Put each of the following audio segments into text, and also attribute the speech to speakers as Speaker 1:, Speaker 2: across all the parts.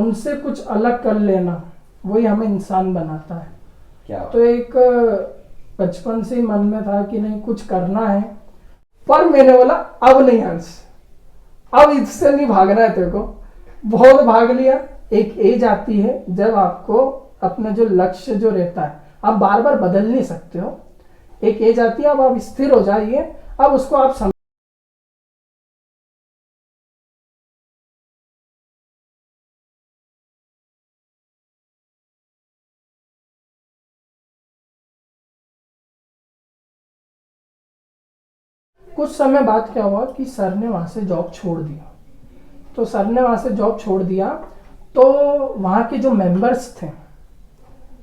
Speaker 1: उनसे कुछ अलग कर लेना वही हमें इंसान बनाता है।
Speaker 2: क्या
Speaker 1: तो एक बचपन से ही मन में था कि नहीं कुछ करना है, पर मैंने बोला अब नहीं हर्ष, अब इससे नहीं भागना है तेरे को। बहुत भाग लिया। एक एज आती है जब आपको अपना जो लक्ष्य जो रहता है आप बार बार बदल नहीं सकते हो। एक एज आती है अब आप स्थिर हो जाइए, अब उसको आप कुछ समय बाद क्या हुआ कि सर ने वहाँ से जॉब छोड़ दिया। तो सर ने वहाँ से जॉब छोड़ दिया तो वहाँ के जो मेंबर्स थे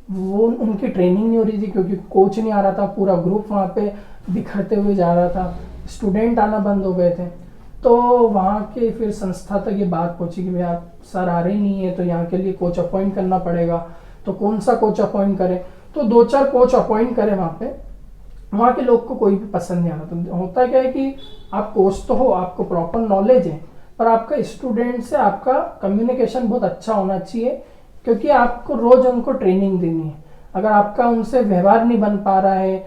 Speaker 1: वो उनकी ट्रेनिंग नहीं हो रही थी क्योंकि कोच नहीं आ रहा था, पूरा ग्रुप वहाँ पे बिखरते हुए जा रहा था, स्टूडेंट आना बंद हो गए थे। तो वहाँ के फिर संस्था तक ये बात पहुँची कि भैया सर आ रहे नहीं है तो यहाँ के लिए कोच अपॉइंट करना पड़ेगा। तो कौन सा कोच अपॉइंट करें, तो 2-4 कोच अपॉइंट करे वहाँ पे। वहाँ के लोग को कोई भी पसंद नहीं आ रहा। तो होता क्या है कि आप कोच तो हो, आपको प्रॉपर नॉलेज है, पर आपका स्टूडेंट से आपका कम्युनिकेशन बहुत अच्छा होना चाहिए क्योंकि आपको रोज उनको ट्रेनिंग देनी है। अगर आपका उनसे व्यवहार नहीं बन पा रहा है,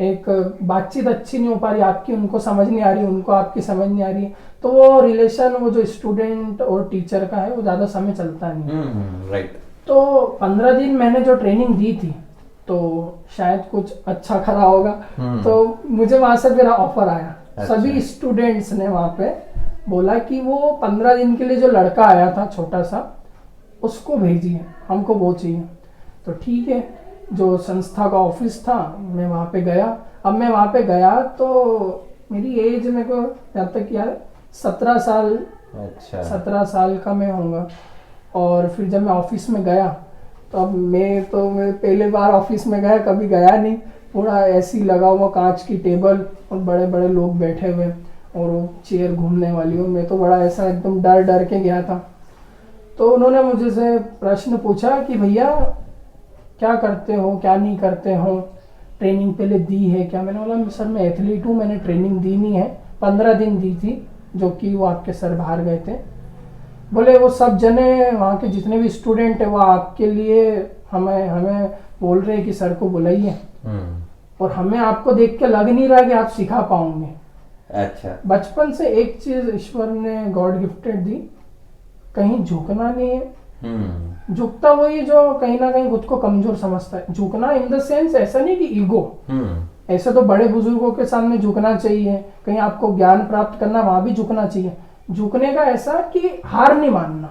Speaker 1: एक बातचीत अच्छी नहीं हो पा रही, आपकी उनको समझ नहीं आ रही, उनको आपकी समझ नहीं आ रही, तो वो रिलेशन वो जो स्टूडेंट और टीचर का है वो ज़्यादा समय चलता नहीं।
Speaker 2: राइट।
Speaker 1: तो 15 दिन मैंने जो ट्रेनिंग दी थी तो शायद कुछ अच्छा करा होगा। तो मुझे वहां से मेरा ऑफर आया।
Speaker 2: अच्छा।
Speaker 1: सभी स्टूडेंट्स ने वहां पे बोला कि वो 15 दिन के लिए जो लड़का आया था छोटा सा उसको भेजिए, हमको वो चाहिए। तो ठीक है, जो संस्था का ऑफिस था मैं वहाँ पे गया। अब मैं वहाँ पे गया तो मेरी एज मेरे को जब तक याद है 17 साल।
Speaker 2: अच्छा।
Speaker 1: 17 साल का मैं होऊंगा। और फिर जब मैं ऑफिस में गया तो अब मैं पहले बार ऑफिस में गया, कभी गया नहीं। पूरा ऐसी लगा हुआ कांच की टेबल और बड़े बड़े लोग बैठे हुए और वो चेयर घूमने वाली, और मैं तो बड़ा ऐसा एकदम डर डर के गया था। तो उन्होंने मुझे से प्रश्न पूछा कि भैया क्या करते हो क्या नहीं करते हो, ट्रेनिंग पहले दी है क्या। मैंने बोला सर मैं एथलीट हूँ, मैंने ट्रेनिंग दी नहीं है, 15 दिन दी थी जो कि वो आपके सर बाहर गए थे। बोले वो सब जने वहाँ के जितने भी स्टूडेंट है वो आपके लिए हमें हमें बोल रहे हैं कि सर को बुलाइए, और हमें आपको देख के लग नहीं रहा कि आप सिखा पाओगे।
Speaker 2: अच्छा।
Speaker 1: बचपन से एक चीज ईश्वर ने गॉड गिफ्टेड दी, कहीं झुकना नहीं है। झुकता वही जो कहीं ना कहीं खुद को कमजोर समझता है। झुकना इन द सेंस ऐसा नहीं कि ईगो, ऐसे तो बड़े बुजुर्गों के सामने झुकना चाहिए, कहीं आपको ज्ञान प्राप्त करना वहां भी झुकना चाहिए। झुकने का ऐसा कि हार नहीं मानना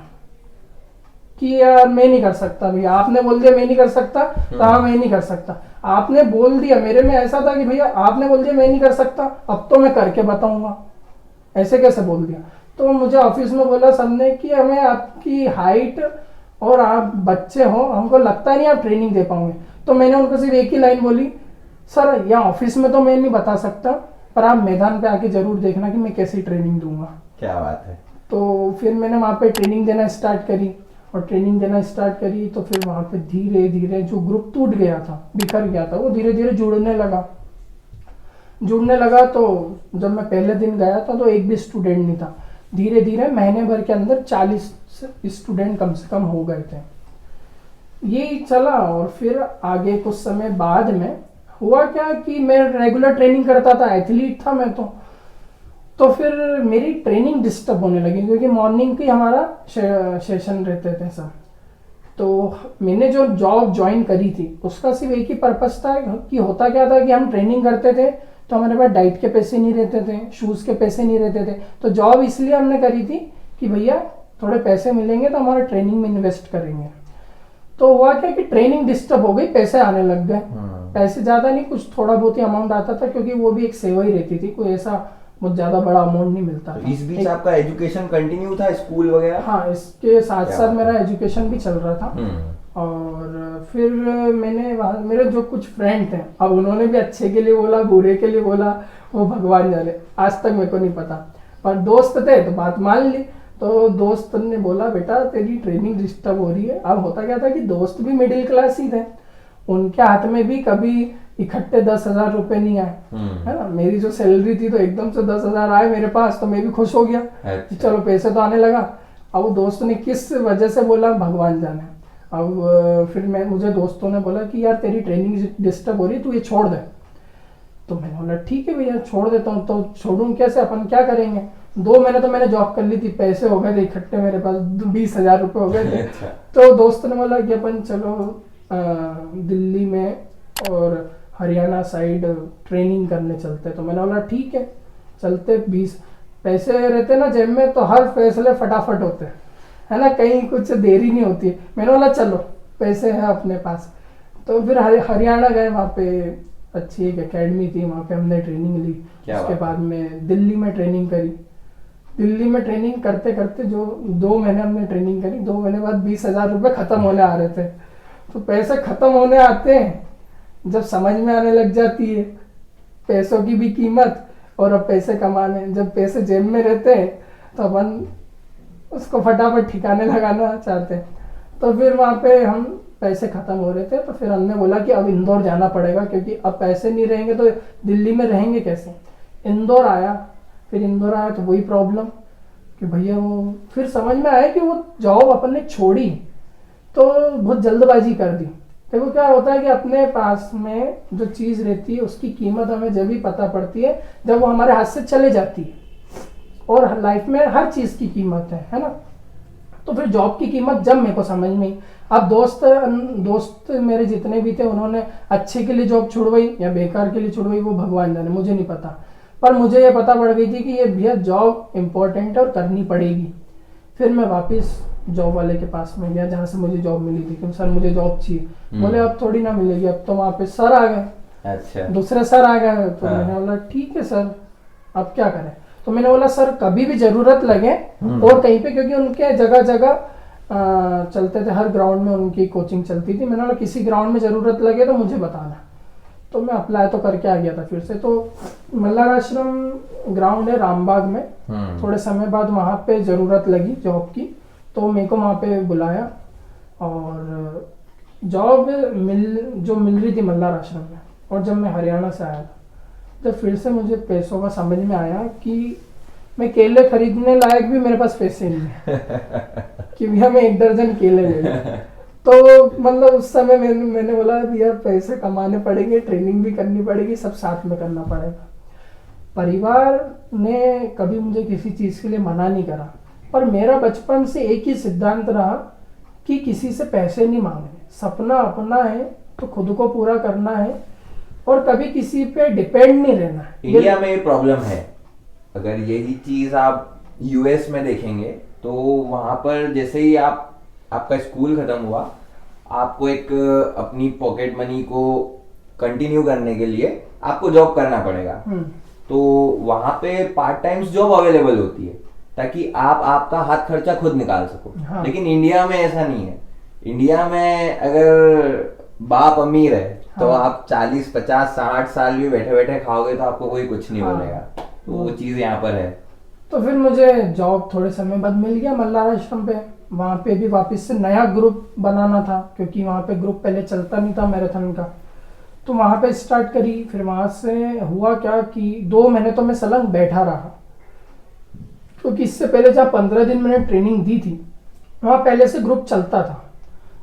Speaker 1: कि यार मैं नहीं कर सकता, भैया आपने बोल दिया मैं नहीं कर सकता तो हाँ मैं नहीं कर सकता। आपने बोल दिया, मेरे में ऐसा था कि भैया आपने बोल दिया मैं नहीं कर सकता, अब तो मैं करके बताऊंगा, ऐसे कैसे बोल दिया। तो मुझे ऑफिस में बोला सबने कि हमें आपकी हाइट और आप बच्चे हो, हमको लगता नहीं आप ट्रेनिंग दे पाओगे। तो मैंने उनको सिर्फ एक ही लाइन बोली, सर यहाँ ऑफिस में तो मैं नहीं बता सकता, पर आप मैदान पे आके जरूर देखना कि मैं कैसी ट्रेनिंग दूंगा।
Speaker 2: क्या बात है।
Speaker 1: तो फिर मैंने वहाँ पे ट्रेनिंग देना स्टार्ट करी, और ट्रेनिंग देना स्टार्ट करी तो फिर वहाँ पे धीरे धीरे जो ग्रुप टूट गया था, बिखर गया था, वो धीरे धीरे जुड़ने लगा। तो जब मैं पहले दिन गया था तो एक भी स्टूडेंट नहीं था। धीरे धीरे महीने भर के अंदर 40 स्टूडेंट कम से कम हो गए थे। यही चला, और फिर आगे कुछ समय बाद में हुआ क्या कि मैं रेगुलर ट्रेनिंग करता था, एथलीट था मैं तो फिर मेरी ट्रेनिंग डिस्टर्ब होने लगी क्योंकि मॉर्निंग की हमारा सेशन रहते थे सब। तो मैंने जो जॉब ज्वाइन करी थी उसका सिर्फ एक ही पर्पस था कि होता क्या था कि हम ट्रेनिंग करते थे तो हमारे पास डाइट के पैसे नहीं रहते थे, शूज़ के पैसे नहीं रहते थे। तो जॉब इसलिए हमने करी थी कि भैया थोड़े पैसे मिलेंगे तो हमारे ट्रेनिंग में इन्वेस्ट करेंगे। तो हुआ क्या कि ट्रेनिंग डिस्टर्ब हो गई, पैसे आने लग गए। पैसे ज़्यादा नहीं, कुछ थोड़ा बहुत ही अमाउंट आता था क्योंकि वो भी एक सेवा ही रहती थी, कोई ऐसा बहुत ज़्यादा बड़ा अमाउंट नहीं मिलता था।
Speaker 2: इस बीच आपका एजुकेशन कंटिन्यू था, स्कूल वगैरह?
Speaker 1: हाँ, इसके साथ साथ मेरा एजुकेशन भी चल रहा था। और फिर मैंने वहाँ मेरे जो कुछ फ्रेंड थे, अब उन्होंने भी अच्छे के लिए बोला बुरे के लिए बोला, वो भगवान जाने, आज तक मेरे को नहीं पता। पर दोस्त थे तो बात मान ली। तो दोस्त ने बोला बेटा तेरी ट्रेनिंग डिस्टर्ब हो रही है। अब होता क्या था कि दोस्त भी मिडिल क्लास ही थे, उनके हाथ में भी कभी इकट्ठे 10,000 रुपए नहीं आए, है ना। मेरी जो सैलरी थी तो एकदम से 10,000 आए मेरे पास तो मैं भी खुश हो गया।
Speaker 2: अच्छा।
Speaker 1: चलो पैसे तो आने लगा। अब वो दोस्त ने किस वजह से बोला भगवान जाने। अब फिर मुझे दोस्तों ने बोला कि यार तेरी ट्रेनिंग डिस्टर्ब हो रही है, तू ये छोड़ दे। तो मैंने बोला ठीक है भैया छोड़ देता हूँ। तो छोड़ूं कैसे, अपन क्या करेंगे। 2 महीने तो मैंने जॉब कर ली थी, पैसे हो गए थे इकट्ठे, मेरे पास 20,000 रुपये हो गए थे।
Speaker 2: अच्छा।
Speaker 1: तो दोस्त ने बोला कि अपन चलो दिल्ली में और हरियाणा साइड ट्रेनिंग करने चलते। तो मैंने बोला ठीक है चलते। 20 पैसे रहते ना जेब में तो हर फैसले फटाफट होते हैं, है ना, कहीं कुछ देरी नहीं होती। मैंने बोला चलो पैसे हैं अपने पास। तो फिर हरियाणा गए, वहाँ पे अच्छी एक एकेडमी थी, वहाँ पे हमने ट्रेनिंग ली। उसके बाद में दिल्ली में ट्रेनिंग करी। दिल्ली में ट्रेनिंग करते करते जो 2 महीने हमने ट्रेनिंग करी, 2 महीने बाद 20,000 रुपये खत्म होने आ रहे थे। तो पैसे खत्म होने आते हैं जब समझ में आने लग जाती है पैसों की भी कीमत और अब पैसे कमाने। जब पैसे जेब में रहते हैं तो अपन उसको फटाफट ठिकाने लगाना चाहते हैं। तो फिर वहाँ पे हम पैसे ख़त्म हो रहे थे, तो फिर हमने बोला कि अब इंदौर जाना पड़ेगा, क्योंकि अब पैसे नहीं रहेंगे तो दिल्ली में रहेंगे कैसे। इंदौर आया, फिर इंदौर आया तो वही प्रॉब्लम कि भैया वो फिर समझ में आया कि वो जॉब अपन ने छोड़ी तो बहुत जल्दबाजी कर दी। देखो क्या होता है कि अपने पास में जो चीज़ रहती है उसकी कीमत हमें जब भी पता पड़ती है जब वो हमारे हाथ से चले जाती है। और लाइफ में हर चीज़ की कीमत है ना। तो फिर जॉब की कीमत जब मेरे को समझ में आई। अब दोस्त मेरे जितने भी थे उन्होंने अच्छे के लिए जॉब छुड़वाई या बेकार के लिए छुड़वाई वो भगवान जाने, मुझे नहीं पता। पर मुझे ये पता पड़ गई थी कि ये भैया जॉब इम्पोर्टेंट है और करनी पड़ेगी। फिर मैं वापस जॉब वाले के पास में गया जहाँ से मुझे जॉब मिली थी कि सर मुझे जॉब चाहिए। बोले अब थोड़ी ना मिलेगी, अब तो वहाँ पे सर आ गए। अच्छा। दूसरे सर आ गए। तो मैंने बोला ठीक है सर अब क्या करें। तो मैंने बोला सर कभी भी जरूरत लगे और कहीं पे, क्योंकि उनके जगह जगह चलते थे, हर ग्राउंड में उनकी कोचिंग चलती थी। मैंने बोला किसी ग्राउंड में जरूरत लगे तो मुझे बताना। तो मैं अप्लाई तो करके आ गया था फिर से। तो मल्लार आश्रम ग्राउंड है रामबाग में। थोड़े समय बाद वहाँ पे जरूरत लगी जॉब की, तो मेरे को वहाँ पे बुलाया और जॉब मिल रही थी मल्लार आश्रम में। और जब मैं हरियाणा से आया था, जब फिर से मुझे पैसों का समझ में आया कि मैं केले खरीदने लायक भी मेरे पास पैसे नहीं है कि भैया मैं 1 दर्जन केले ले लूं। तो मतलब उस समय मैंने बोला भैया पैसे कमाने पड़ेंगे, ट्रेनिंग भी करनी पड़ेगी, सब साथ में करना पड़ेगा। परिवार ने कभी मुझे किसी चीज़ के लिए मना नहीं करा, पर मेरा बचपन से एक ही सिद्धांत रहा कि किसी से पैसे नहीं मांगने, सपना अपना है तो खुद को पूरा करना है और कभी किसी पे डिपेंड नहीं रहना है।
Speaker 2: इंडिया में ये प्रॉब्लम है। अगर यही चीज आप यूएस में देखेंगे तो वहां पर जैसे ही आपका स्कूल खत्म हुआ, आपको एक अपनी पॉकेट मनी को कंटिन्यू करने के लिए आपको जॉब करना पड़ेगा। तो वहां पे पार्ट टाइम जॉब अवेलेबल होती है ताकि आप आपका हाथ खर्चा खुद निकाल सको। हाँ। लेकिन इंडिया में ऐसा नहीं है। इंडिया में अगर बाप अमीर है तो आप 40, 50, 60 साल भी बैठे बैठे खाओगे तो आपको कोई कुछ नहीं बोलेगा। तो वो चीज यहाँ पर है। तो
Speaker 1: फिर मुझे जॉब थोड़े समय बाद मिल गया मल्लार आश्रम पे। वहाँ पे भी वापस से नया ग्रुप बनाना था, क्योंकि वहाँ पे ग्रुप पहले चलता नहीं था मैराथन का। तो वहाँ पे स्टार्ट करी। फिर वहाँ से हुआ क्या कि 2 महीने तो मैं सलंग बैठा रहा, क्योंकि इससे पहले जहाँ 15 दिन मैंने ट्रेनिंग दी थी वहाँ पहले से ग्रुप चलता था।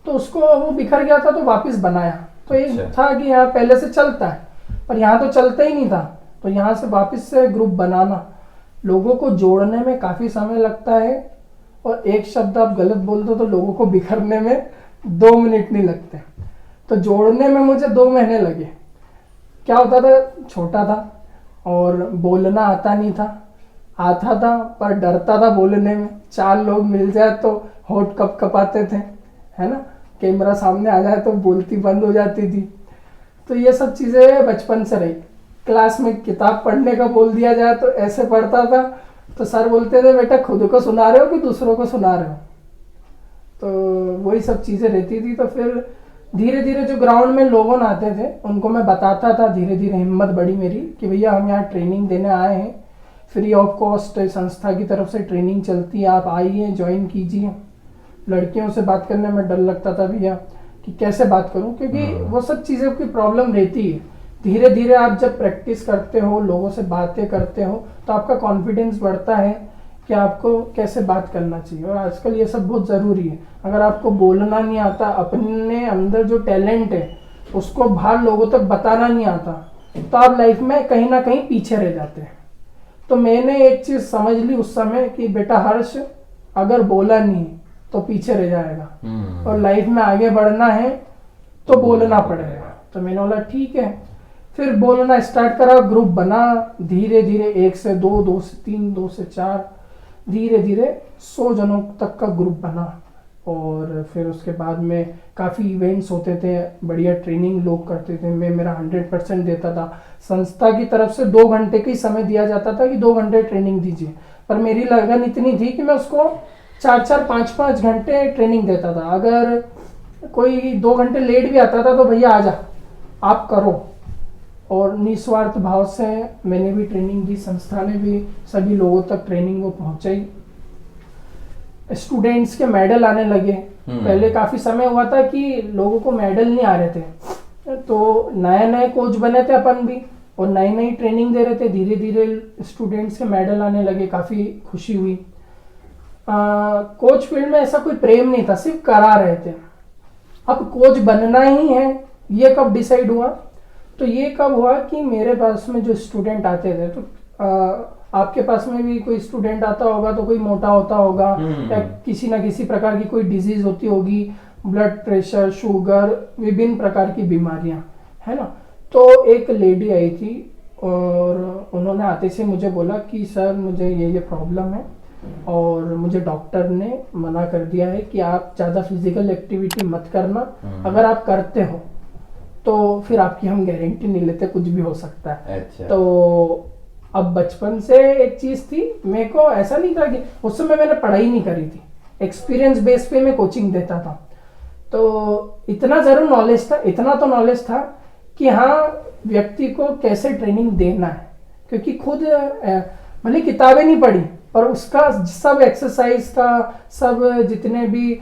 Speaker 1: तो उसको वो बिखर गया था तो वापस बनाया। तो ये था कि यहाँ पहले से चलता है, पर यहाँ तो चलता ही नहीं था। तो यहाँ से वापस से ग्रुप बनाना, लोगों को जोड़ने में काफ़ी समय लगता है और एक शब्द आप गलत बोल दो तो लोगों को बिखरने में 2 मिनट नहीं लगते। तो जोड़ने में मुझे 2 महीने लगे। क्या होता था, छोटा था और बोलना आता नहीं था, आता था पर डरता था बोलने में। 4 लोग मिल जाए तो होठ कप कपाते थे, है ना, कैमरा सामने आ जाए तो बोलती बंद हो जाती थी। तो ये सब चीज़ें बचपन से रही। क्लास में किताब पढ़ने का बोल दिया जाए तो ऐसे पढ़ता था, तो सर बोलते थे बेटा खुद को सुना रहे हो कि दूसरों को सुना रहे हो। तो वही सब चीज़ें रहती थी। तो फिर धीरे धीरे जो ग्राउंड में लोग आते थे उनको मैं बताता था। धीरे धीरे हिम्मत बढ़ी मेरी कि भैया हम यहाँ ट्रेनिंग देने आए हैं, फ्री ऑफ कॉस्ट संस्था की तरफ से ट्रेनिंग चलती है, आप आइए ज्वाइन कीजिए। लड़कियों से बात करने में डर लगता था भैया कि कैसे बात करूं, क्योंकि वो सब चीज़ों की प्रॉब्लम रहती है। धीरे धीरे आप जब प्रैक्टिस करते हो, लोगों से बातें करते हो, तो आपका कॉन्फिडेंस बढ़ता है कि आपको कैसे बात करना चाहिए, और आजकल ये सब बहुत ज़रूरी है। अगर आपको बोलना नहीं आता, अपने अंदर जो टैलेंट है उसको बाहर लोगों तक बताना नहीं आता, तो आप लाइफ में कहीं ना कहीं पीछे रह जाते हैं। तो मैंने एक चीज़ समझ ली उस समय कि बेटा हर्ष, अगर बोला नहीं तो पीछे रह जाएगा, और लाइफ में आगे बढ़ना है तो बोलना पड़ेगा। तो मैंने बोला ठीक है, फिर बोलना स्टार्ट करा, ग्रुप बना, धीरे धीरे 1 से 2, 2 से 3, 2 से 4, धीरे धीरे 100 जनों तक का ग्रुप बना। और फिर उसके बाद में काफ़ी इवेंट्स होते थे, बढ़िया ट्रेनिंग लोग करते थे, मैं मेरा 100% देता था। संस्था की तरफ से 2 घंटे का ही समय दिया जाता था कि 2 घंटे ट्रेनिंग दीजिए, पर मेरी लगन इतनी थी कि मैं उसको 4-4, 5-5 घंटे ट्रेनिंग देता था। अगर कोई 2 घंटे लेट भी आता था तो भैया आजा, आप करो। और निस्वार्थ भाव से मैंने भी ट्रेनिंग दी, संस्था ने भी सभी लोगों तक ट्रेनिंग को पहुंचाई। स्टूडेंट्स के मेडल आने लगे। पहले काफ़ी समय हुआ था कि लोगों को मेडल नहीं आ रहे थे, तो नए नए कोच बने थे अपन भी, और नई नई ट्रेनिंग दे रहे थे। धीरे धीरे स्टूडेंट्स के मेडल आने लगे, काफ़ी खुशी हुई। कोच फील्ड में ऐसा कोई प्रेम नहीं था, सिर्फ करा रहे थे। अब कोच बनना ही है, ये कब डिसाइड हुआ? तो ये कब हुआ कि मेरे पास में जो स्टूडेंट आते थे, तो आपके पास में भी कोई स्टूडेंट आता होगा तो कोई मोटा होता होगा, या किसी ना किसी प्रकार की कोई डिजीज होती होगी, ब्लड प्रेशर, शुगर, विभिन्न प्रकार की बीमारियां, है ना। तो एक लेडी आई थी और उन्होंने आते से मुझे बोला कि सर मुझे ये प्रॉब्लम है, और मुझे डॉक्टर ने मना कर दिया है कि आप ज़्यादा फिजिकल एक्टिविटी मत करना, अगर आप करते हो तो फिर आपकी हम गारंटी नहीं लेते, कुछ भी हो सकता है।
Speaker 2: अच्छा।
Speaker 1: तो अब बचपन से एक चीज़ थी, मेरे को ऐसा नहीं था कि उस समय मैंने पढ़ाई नहीं करी थी, एक्सपीरियंस बेस पे मैं कोचिंग देता था। तो इतना ज़रूर नॉलेज था, इतना तो नॉलेज था कि हाँ व्यक्ति को कैसे ट्रेनिंग देना है, क्योंकि खुद भले किताबें नहीं पढ़ी, पर उसका सब एक्सरसाइज का, सब जितने भी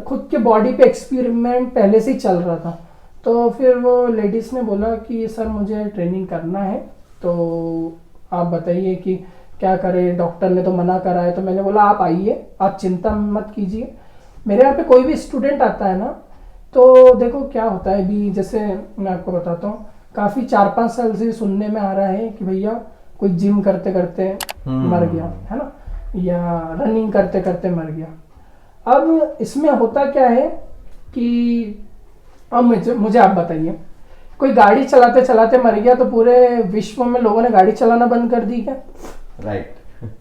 Speaker 1: खुद के बॉडी पे एक्सपेरिमेंट पहले से ही चल रहा था। तो फिर वो लेडीज़ ने बोला कि सर मुझे ट्रेनिंग करना है, तो आप बताइए कि क्या करें, डॉक्टर ने तो मना करा है। तो मैंने बोला आप आइए, आप चिंता मत कीजिए। मेरे यहाँ पे कोई भी स्टूडेंट आता है ना, तो देखो क्या होता है, अभी जैसे मैं आपको बताता हूँ, काफ़ी 4-5 साल से सुनने में आ रहा है कि भैया कोई जिम करते करते मर गया, है ना, या रनिंग करते करते मर गया। अब इसमें होता क्या है कि अब मुझे आप बताइए, कोई गाड़ी चलाते चलाते मर गया तो पूरे विश्व में लोगों ने गाड़ी चलाना बंद कर दी क्या?
Speaker 2: राइट।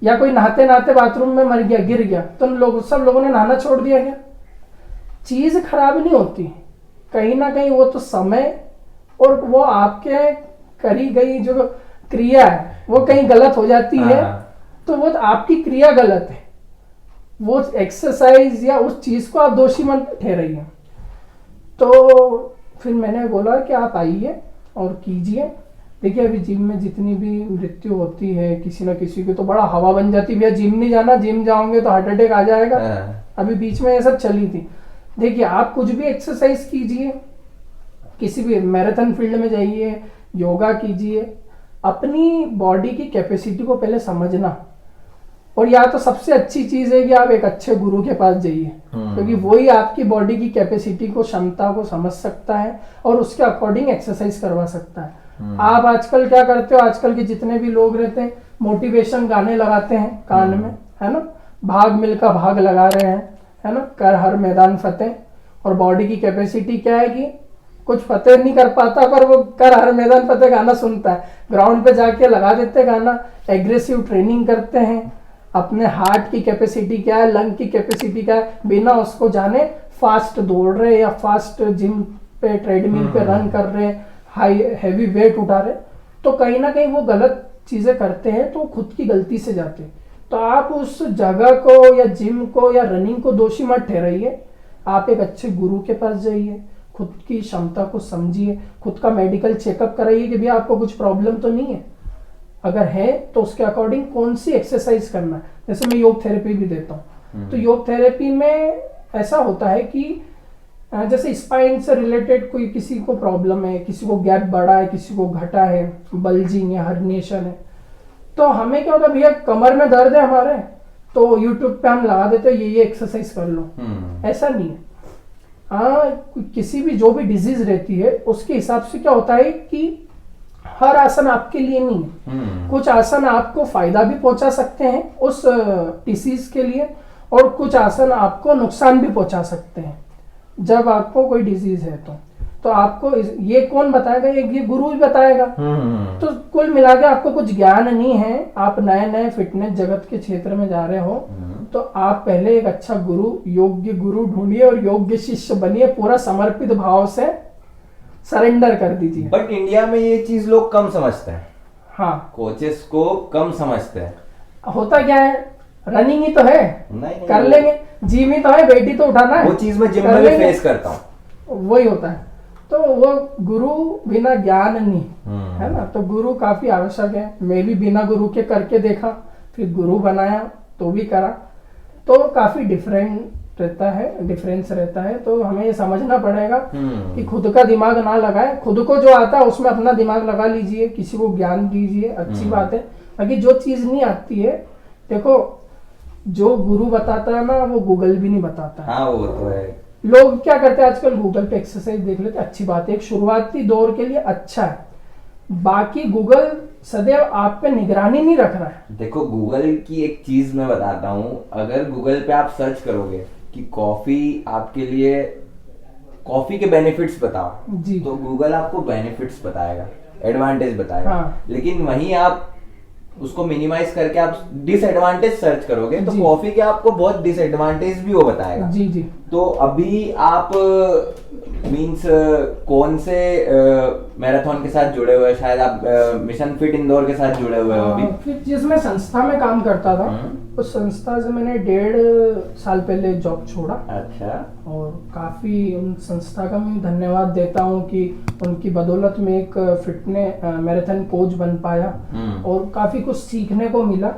Speaker 1: या कोई नहाते नहाते बाथरूम में मर गया, गिर गया, तो सब लोगों ने नहाना छोड़ दिया क्या? चीज खराब नहीं होती, कहीं ना कहीं वो तो समय और वो आपके करी गई जो क्रिया है वो कहीं गलत हो जाती है, तो वो आपकी क्रिया गलत है, वो एक्सरसाइज या उस चीज को आप दोषी मत ठहराइए। तो फिर मैंने बोला कि आप आइए और कीजिए। देखिए अभी जिम में जितनी भी मृत्यु होती है किसी ना किसी की, तो बड़ा हवा बन जाती है, भैया जिम नहीं जाना, जिम जाओगे तो हार्ट अटैक आ जाएगा। अभी बीच में ये सब चली थी। देखिए आप कुछ भी एक्सरसाइज कीजिए, किसी भी मैराथन फील्ड में जाइए, योगा कीजिए, अपनी बॉडी की कैपेसिटी को पहले समझना। और या तो सबसे अच्छी चीज है कि आप एक अच्छे गुरु के पास जाइए, क्योंकि वही आपकी बॉडी की कैपेसिटी को, क्षमता को समझ सकता है और उसके अकॉर्डिंग एक्सरसाइज करवा सकता है। आप आजकल क्या करते हो, आजकल के जितने भी लोग रहते हैं मोटिवेशन गाने लगाते हैं कान में, है ना, भाग मिलकर भाग लगा रहे हैं, है ना, कर हर मैदान फतेह। और बॉडी की कैपेसिटी क्या है कि कुछ फतेह नहीं कर पाता, पर वो कर हर मैदान फतेह गाना सुनता है, ग्राउंड पे जाके लगा देते गाना, एग्रेसिव ट्रेनिंग करते हैं। अपने हार्ट की कैपेसिटी क्या है, लंग की कैपेसिटी क्या है, बिना उसको जाने फास्ट दौड़ रहे या फास्ट जिम पे ट्रेडमिल पे रन कर रहे, हाई हैवी वेट उठा रहे, तो कहीं ना कहीं वो गलत चीजें करते हैं, तो खुद की गलती से जाते हैं। तो आप उस जगह को या जिम को या रनिंग को दोषी मत ठहराइए, आप एक अच्छे गुरु के पास जाइए, खुद की क्षमता को समझिए, खुद का मेडिकल चेकअप कराइए कि भैया आपको कुछ प्रॉब्लम तो नहीं है, अगर है तो उसके अकॉर्डिंग कौन सी एक्सरसाइज करना है। जैसे मैं योग थेरेपी भी देता हूँ, तो योग थेरेपी में ऐसा होता है कि जैसे स्पाइन से रिलेटेड कोई किसी को प्रॉब्लम है, किसी को गैप बढ़ा है, किसी को घटा है, बल्जिंग है, हर्निएशन है, तो हमें क्या होता है, भैया कमर में दर्द है हमारे, तो यूट्यूब पे हम लगा देते ये एक्सरसाइज कर लो, ऐसा नहीं है। हाँ, किसी भी जो भी डिजीज रहती है उसके हिसाब से क्या होता है कि हर आसन आपके लिए नहीं है। कुछ आसन आपको फायदा भी पहुंचा सकते हैं उस डिसीज के लिए, और कुछ आसन आपको नुकसान भी पहुंचा सकते हैं जब आपको कोई डिजीज है। तो आपको ये कौन बताएगा? ये गुरु ही बताएगा। तो कुल मिला के आपको कुछ ज्ञान नहीं है, आप नए नए फिटनेस जगत के क्षेत्र में जा रहे हो, तो आप पहले एक अच्छा गुरु, योग्य गुरु ढूंढिए और योग्य शिष्य बनिए, पूरा समर्पित भाव से सरेंडर कर दीजिए।
Speaker 2: बट इंडिया में ये चीज लोग कम समझते हैं।
Speaker 1: हाँ,
Speaker 2: कोचेस को कम समझते हैं।
Speaker 1: होता क्या है, रनिंग ही तो है,
Speaker 2: नहीं,
Speaker 1: कर लेंगे, जिम ही तो है, वेट ही तो उठाना है,
Speaker 2: वो चीज मैं जिम में भी फेस करता हूँ।
Speaker 1: वही होता है। तो वो गुरु बिना ज्ञान नहीं, है ना। तो गुरु काफी आवश्यक है। मैं भी बिना गुरु के करके देखा, फिर गुरु बनाया तो भी करा, तो काफी डिफरेंस रहता है। तो हमें ये समझना पड़ेगा कि खुद का दिमाग ना लगाए, खुद को जो आता है उसमें अपना दिमाग लगा लीजिए, किसी को ज्ञान दीजिए, अच्छी बात है। बाकी जो चीज नहीं आती है, देखो जो गुरु बताता है ना, वो गूगल भी नहीं बताता है।
Speaker 2: हाँ, वो तो है।
Speaker 1: लोग क्या करते हैं आजकल, गूगल पे एक्सरसाइज देख लेते, अच्छी बात है, एक शुरुआती दौर के लिए अच्छा है। बाकी गूगल सदैव आप पे निगरानी नहीं रख रहा है।
Speaker 2: देखो, गूगल की एक चीज मैं बताता हूँ। अगर गूगल पे आप सर्च करोगे कि कॉफी आपके लिए, कॉफी के बेनिफिट्स बताओ
Speaker 1: जी,
Speaker 2: तो गूगल आपको बेनिफिट्स बताएगा, एडवांटेज बताएगा।
Speaker 1: हाँ।
Speaker 2: लेकिन वहीं आप उसको मिनिमाइज करके आप डिसएडवांटेज सर्च करोगे तो
Speaker 1: जी।
Speaker 2: कॉफी के आपको बहुत डिसएडवांटेज भी वो बताएगा।
Speaker 1: जी जी।
Speaker 2: तो अभी आप मींस कौन से मैराथन के साथ जुड़े हुए हैं? शायद आप मिशन फिट इंदौर के साथ जुड़े हुए हो अभी।
Speaker 1: फिर जिसमें संस्था में काम करता था, उस संस्था से मैंने 1.5 साल पहले जॉब छोड़ा।
Speaker 2: अच्छा।
Speaker 1: और काफी उन संस्था का मैं धन्यवाद देता हूँ कि उनकी बदौलत में एक फिटनेस मैराथन कोच बन पाया और काफी कुछ सीखने को मिला।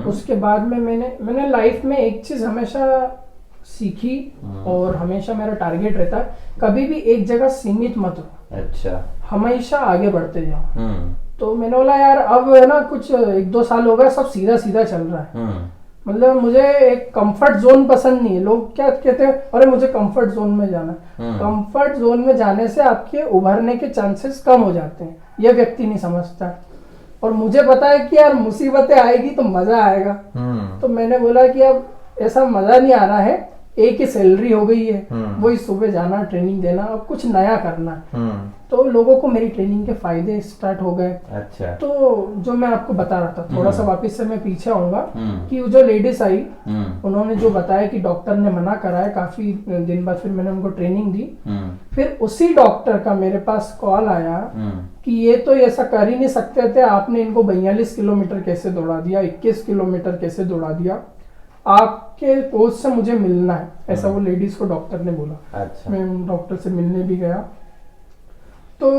Speaker 1: उसके बाद में मैंने लाइफ में एक चीज हमेशा सीखी और हमेशा मेरा टारगेट रहता है, कभी भी एक जगह सीमित मत हो।
Speaker 2: अच्छा।
Speaker 1: हमेशा आगे बढ़ते जाओ। तो मैंने बोला यार अब है ना, कुछ 1-2 साल हो गए, सब सीधा सीधा चल रहा है। मतलब मुझे एक कंफर्ट जोन पसंद नहीं है। लोग क्या कहते हैं, अरे मुझे कंफर्ट जोन में जाना है। कंफर्ट जोन में जाने से आपके उभरने के चांसेस कम हो जाते हैं, यह व्यक्ति नहीं समझता। और मुझे पता है कि यार मुसीबतें आएगी तो मजा आएगा। तो मैंने बोला कि अब ऐसा मजा नहीं आ रहा है, एक ही सैलरी हो गई है, वही सुबह जाना, ट्रेनिंग देना, अब कुछ नया करना है। तो लोगों को मेरी ट्रेनिंग के फायदे स्टार्ट हो गए।
Speaker 2: अच्छा।
Speaker 1: तो जो मैं आपको बता रहा था, थोड़ा सा वापस से मैं पीछे आऊंगा कि जो लेडीज आई, उन्होंने जो बताया कि डॉक्टर ने मना करा है, काफी दिन बाद फिर मैंने उनको ट्रेनिंग दी। फिर उसी डॉक्टर का मेरे पास कॉल आया कि ये तो ऐसा कर ही नहीं सकते थे, आपने इनको 42 किलोमीटर कैसे दौड़ा दिया, 21 किलोमीटर कैसे दौड़ा दिया, आपके कोच से मुझे मिलना है, ऐसा वो लेडीज को डॉक्टर ने बोला।
Speaker 2: अच्छा।
Speaker 1: मैं डॉक्टर से मिलने भी गया। तो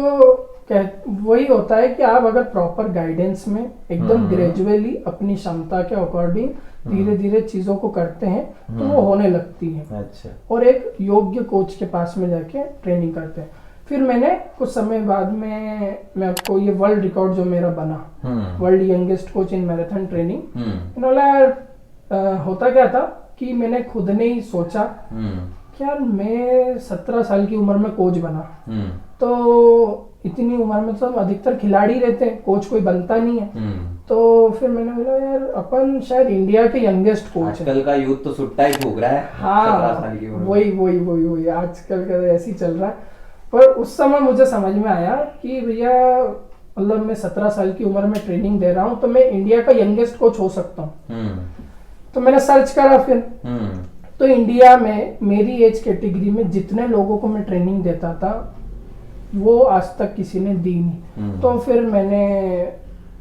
Speaker 1: वही होता है कि आप अगर प्रॉपर गाइडेंस में एकदम ग्रेजुअली अपनी क्षमता के अकॉर्डिंग धीरे धीरे चीजों को करते हैं तो वो होने लगती है।
Speaker 2: अच्छा।
Speaker 1: और एक योग्य कोच के पास में जाके ट्रेनिंग करते हैं। फिर मैंने कुछ समय बाद में मैं आपको ये वर्ल्ड रिकॉर्ड जो मेरा बना, world youngest coach in marathon training, होता क्या था कि मैंने खुद ने ही सोचा कि यार मैं 17 साल की उम्र में कोच बना, तो इतनी उम्र में तो अधिकतर खिलाड़ी रहते हैं, कोच कोई बनता नहीं है। तो फिर मैंने बोला यार अपन शायद इंडिया के यंगेस्ट कोच है।
Speaker 2: आजकल का यूथ तो सुट्टा ही फूक रहा है।
Speaker 1: हाँ,
Speaker 2: 17 साल की उम्र।
Speaker 1: वही आजकल का ऐसे ही चल रहा है। पर उस समय मुझे समझ में आया कि भैया मतलब मैं 17 साल की उम्र में ट्रेनिंग दे रहा हूँ तो मैं इंडिया का यंगेस्ट कोच हो सकता हूँ। तो मैंने सर्च करा फिर, तो इंडिया में मेरी एज कैटेगरी में जितने लोगों को मैं ट्रेनिंग देता था वो आज तक किसी ने दी नहीं। तो फिर मैंने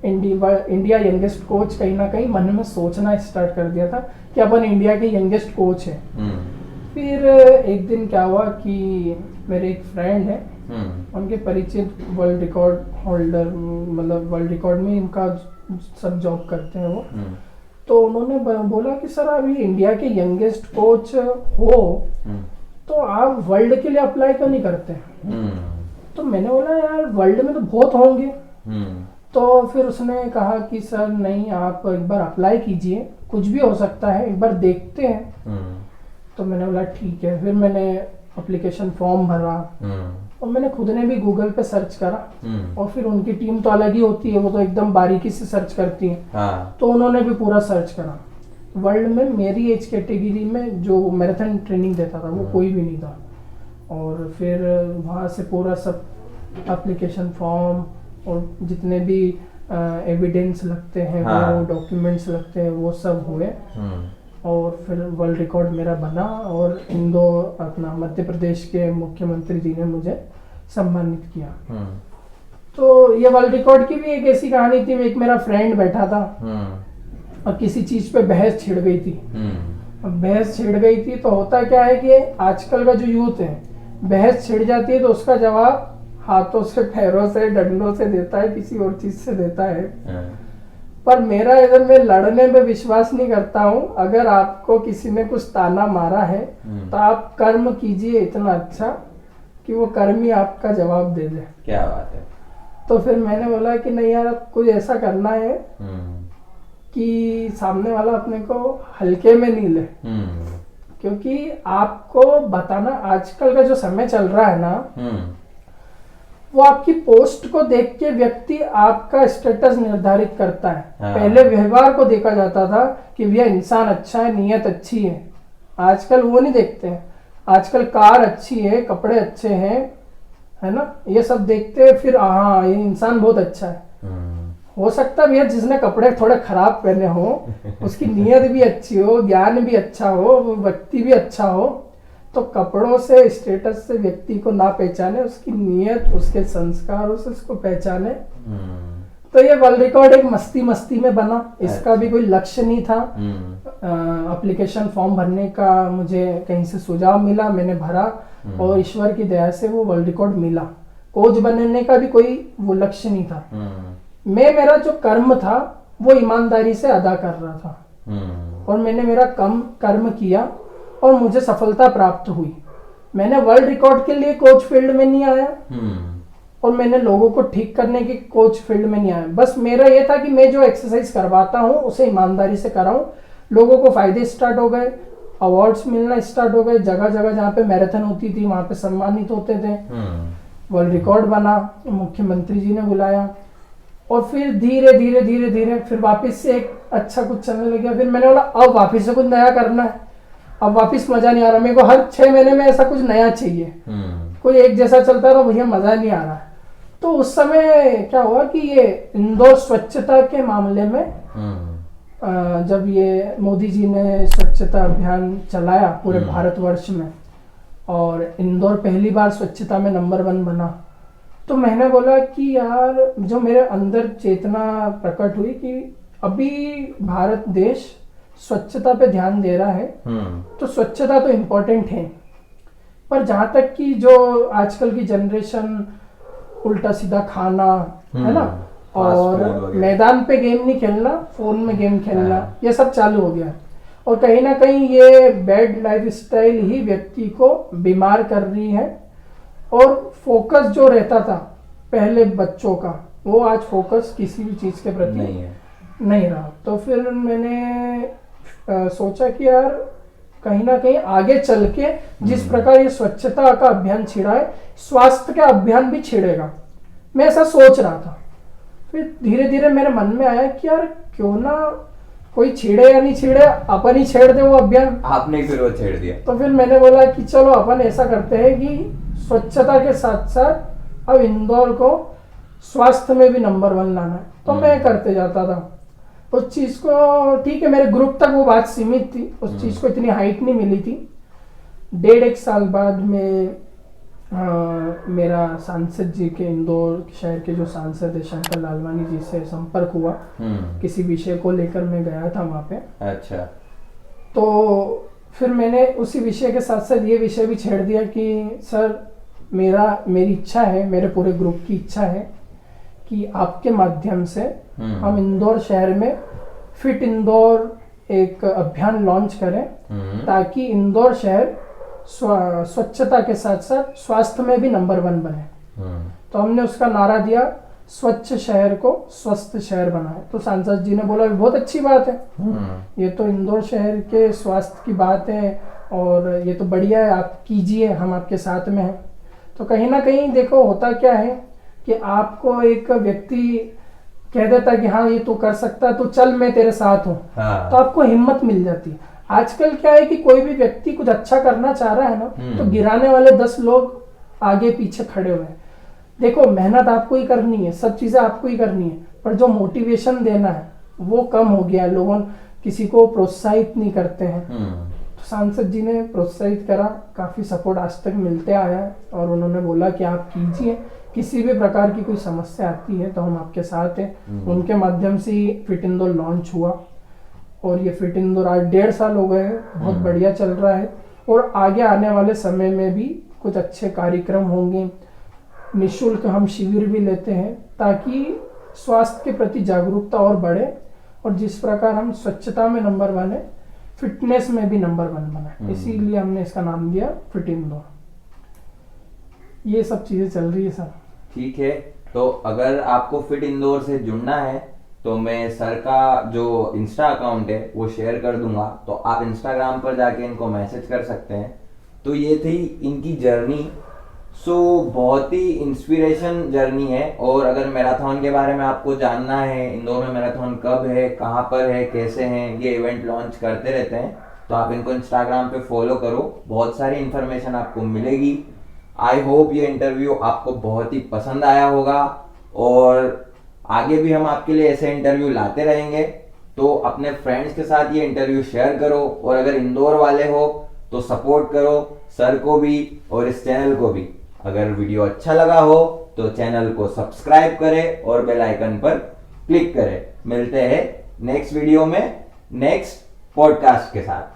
Speaker 1: इंडिया यंगेस्ट कोच कहीं ना कहीं मन में सोचना स्टार्ट कर दिया था कि अपन इंडिया के यंगेस्ट कोच है। फिर एक दिन क्या हुआ कि मेरे एक फ्रेंड है, उनके परिचित वर्ल्ड रिकॉर्ड होल्डर, मतलब वर्ल्ड रिकॉर्ड में इनका सब जॉब करते हैं वो। तो उन्होंने बोला कि सर अभी इंडिया के यंगेस्ट कोच हो तो आप वर्ल्ड के लिए अप्लाई क्यों नहीं करते? तो मैंने बोला यार वर्ल्ड में तो बहुत होंगे। तो फिर उसने कहा कि सर नहीं, आप एक बार अप्लाई कीजिए, कुछ भी हो सकता है, एक बार देखते हैं। तो मैंने बोला ठीक है। फिर मैंने एप्लीकेशन फॉर्म भरा और मैंने खुद ने भी गूगल पे सर्च करा। और फिर उनकी टीम तो अलग ही होती है, वो तो एकदम बारीकी से सर्च करती है।
Speaker 2: हाँ।
Speaker 1: तो उन्होंने भी पूरा सर्च करा। वर्ल्ड में मेरी एज कैटेगरी में जो मैराथन ट्रेनिंग देता था वो कोई भी नहीं था। और फिर वहाँ से पूरा सब एप्लीकेशन फॉर्म और जितने भी एविडेंस लगते हैं,
Speaker 2: हाँ।
Speaker 1: वो डॉक्यूमेंट्स लगते हैं, वो सब हुए। और फिर वर्ल्ड रिकॉर्ड मेरा बना और इंदौर अपना मध्य प्रदेश के मुख्यमंत्री जी ने मुझे सम्मानित किया। तो ये वर्ल्ड रिकॉर्ड की भी एक ऐसी कहानी थी। एक मेरा फ्रेंड बैठा था और किसी चीज पे बहस छिड़ गई थी। अब बहस छिड़ गई थी तो होता क्या है कि आजकल का जो यूथ है, बहस छिड़ जाती है तो उसका जवाब हाथों से, पैरों से, डंडों से देता है, किसी और चीज से देता है। पर मेरा अगर मैं लड़ने में विश्वास नहीं करता हूँ। अगर आपको किसी ने कुछ ताना मारा है तो आप कर्म कीजिए इतना अच्छा कि वो कर्म ही आपका जवाब दे दे।
Speaker 2: क्या बात है।
Speaker 1: तो फिर मैंने बोला कि नहीं यार, कुछ ऐसा करना है कि सामने वाला अपने को हल्के में नहीं ले। क्योंकि आपको बताना, आजकल का जो समय चल रहा है ना, वो आपकी पोस्ट को देख के व्यक्ति आपका स्टेटस निर्धारित करता है।
Speaker 2: हाँ।
Speaker 1: पहले व्यवहार को देखा जाता था कि यह इंसान अच्छा है, नीयत अच्छी है। आजकल वो नहीं देखते हैं। आजकल कार अच्छी है, कपड़े अच्छे हैं, है ना, ये सब देखते हैं, फिर हाँ ये इंसान बहुत अच्छा है। हो सकता है भैया जिसने कपड़े थोड़े खराब पहने हो उसकी नीयत भी अच्छी हो, ज्ञान भी अच्छा हो, व्यक्ति भी अच्छा हो। तो कपड़ों से, स्टेटस से व्यक्ति को ना पहचाने, उसकी नीयत, उसके संस्कारों से उसको पहचाने। तो ये वर्ल्ड रिकॉर्ड एक मस्ती मस्ती में बना। इसका भी कोई लक्ष्य नहीं था। एप्लीकेशन फॉर्म भरने का मुझे कहीं से सुझाव मिला, मैंने भरा और ईश्वर की दया से वो वर्ल्ड रिकॉर्ड मिला। कोच बनने का भी कोई वो लक्ष्य नहीं था। मेरा जो कर्म था वो ईमानदारी से अदा कर रहा था और मैंने मेरा कर्म किया और मुझे सफलता प्राप्त हुई। मैंने वर्ल्ड रिकॉर्ड के लिए कोच फील्ड में नहीं आया और मैंने लोगों को ठीक करने की कोच फील्ड में नहीं आया। बस मेरा ये था कि मैं जो एक्सरसाइज करवाता हूँ उसे ईमानदारी से कराऊं। लोगों को फायदे स्टार्ट हो गए, अवार्ड्स मिलना स्टार्ट हो गए। जगह जगह जहाँ पे मैराथन होती थी वहां पे सम्मानित होते थे। वर्ल्ड रिकॉर्ड बना, मुख्यमंत्री जी ने बुलाया और फिर धीरे धीरे धीरे धीरे फिर वापस से एक अच्छा कुछ चलने लग गया। फिर मैंने बोला अब वापस से कुछ नया करना है। अब वापस मजा नहीं आ रहा मेरे को, हर 6 महीने में ऐसा कुछ नया चाहिए। कोई एक जैसा चलता तो भैया मजा नहीं आ रहा। तो उस समय क्या हुआ कि ये इंदौर स्वच्छता के मामले में जब ये मोदी जी ने स्वच्छता अभियान चलाया पूरे भारतवर्ष में और इंदौर पहली बार स्वच्छता में नंबर 1 बना, तो मैंने बोला कि यार, जो मेरे अंदर चेतना प्रकट हुई कि अभी भारत देश स्वच्छता पे ध्यान दे रहा है। तो स्वच्छता तो इम्पोर्टेंट है, पर जहां तक कि जो आजकल की जनरेशन उल्टा सीधा खाना है ना, और मैदान पे गेम नहीं खेलना, फोन में गेम खेलना, ये सब चालू हो गया है। और कहीं ना कहीं ये बैड लाइफस्टाइल ही व्यक्ति को बीमार कर रही है। और फोकस जो रहता था पहले बच्चों का, वो आज फोकस किसी भी चीज के प्रति नहीं रहा। तो फिर मैंने सोचा कि यार कहीं ना कहीं आगे चल के जिस प्रकार ये स्वच्छता का अभियान छिड़ा है, स्वास्थ्य का अभियान भी छिड़ेगा। मैं ऐसा सोच रहा था। फिर धीरे धीरे मेरे मन में आया कि यार क्यों ना कोई छेड़े या नहीं छेड़े, अपन ही छेड़ दे वो अभियान।
Speaker 2: आपने फिर वो छेड़ दिया।
Speaker 1: तो फिर मैंने बोला कि चलो अपन ऐसा करते हैं कि स्वच्छता के साथ साथ अब इंदौर को स्वास्थ्य में भी नंबर 1 लाना है। तो मैं करते जाता था उस चीज को। ठीक है, मेरे ग्रुप तक वो बात सीमित थी, उस चीज को इतनी हाइट नहीं मिली थी। 1.5 साल बाद में मेरा सांसद जी के, इंदौर शहर के जो सांसद है शंकर लालवानी जी से संपर्क हुआ। किसी विषय को लेकर मैं गया था वहां पे।
Speaker 2: अच्छा।
Speaker 1: तो फिर मैंने उसी विषय के साथ साथ ये विषय भी छेड़ दिया कि सर मेरी इच्छा है, मेरे पूरे ग्रुप की इच्छा है कि आपके माध्यम से हम इंदौर शहर में फिट इंदौर एक अभियान लॉन्च करें, ताकि इंदौर शहर स्वच्छता के साथ साथ स्वास्थ्य में भी नंबर 1 बने। तो हमने उसका नारा दिया, स्वच्छ शहर को स्वस्थ शहर बनाए। तो सांसद जी ने बोला बहुत अच्छी बात है, ये तो इंदौर शहर के स्वास्थ्य की बात है और ये तो बढ़िया है, आप कीजिए, हम आपके साथ में हैं। तो कहीं ना कहीं देखो होता क्या है कि आपको एक व्यक्ति कह देता है कि हाँ ये तू कर सकता है तो चल मैं तेरे साथ हूँ,
Speaker 2: हाँ।
Speaker 1: तो आपको हिम्मत मिल जाती है। आजकल क्या है कि कोई भी व्यक्ति कुछ अच्छा करना चाह रहा है ना, तो गिराने वाले 10 लोग आगे पीछे खड़े हुए हैं। देखो मेहनत आपको ही करनी है, सब चीजें आपको ही करनी है, पर जो मोटिवेशन देना है वो कम हो गया है, लोगों किसी को प्रोत्साहित नहीं करते हैं। तो सांसद जी ने प्रोत्साहित करा, काफी सपोर्ट आज तक मिलते आया है और उन्होंने बोला कि आप कीजिए, किसी भी प्रकार की कोई समस्या आती है तो हम आपके साथ हैं। उनके माध्यम से फिट इंदौर लॉन्च हुआ और ये फिट इंदौर आज 1.5 साल हो गए हैं, बहुत बढ़िया चल रहा है और आगे आने वाले समय में भी कुछ अच्छे कार्यक्रम होंगे। निःशुल्क हम शिविर भी लेते हैं ताकि स्वास्थ्य के प्रति जागरूकता और बढ़े और जिस प्रकार हम स्वच्छता में नंबर 1 है, फिटनेस में भी नंबर 1 बना। इसीलिए हमने इसका नाम दिया फिट इंदौर। ये सब चीजें चल रही है सर।
Speaker 2: ठीक है, तो अगर आपको फिट इंदौर से जुड़ना है तो मैं सर का जो इंस्टा अकाउंट है वो शेयर कर दूंगा, तो आप इंस्टाग्राम पर जाके इनको मैसेज कर सकते हैं। तो ये थी इनकी जर्नी। बहुत ही इंस्पिरेशन जर्नी है। और अगर मैराथन के बारे में आपको जानना है, इंदौर में मैराथन कब है, कहाँ पर है, कैसे हैं, ये इवेंट लॉन्च करते रहते हैं, तो आप इनको इंस्टाग्राम पे फॉलो करो, बहुत सारी इंफॉर्मेशन आपको मिलेगी। आई होप ये इंटरव्यू आपको बहुत ही पसंद आया होगा और आगे भी हम आपके लिए ऐसे इंटरव्यू लाते रहेंगे। तो अपने फ्रेंड्स के साथ ये इंटरव्यू शेयर करो और अगर इंदौर वाले हो तो सपोर्ट करो सर को भी और इस चैनल को भी। अगर वीडियो अच्छा लगा हो तो चैनल को सब्सक्राइब करें और बेल आइकन पर क्लिक करें। मिलते हैं नेक्स्ट वीडियो में नेक्स्ट पॉडकास्ट के साथ।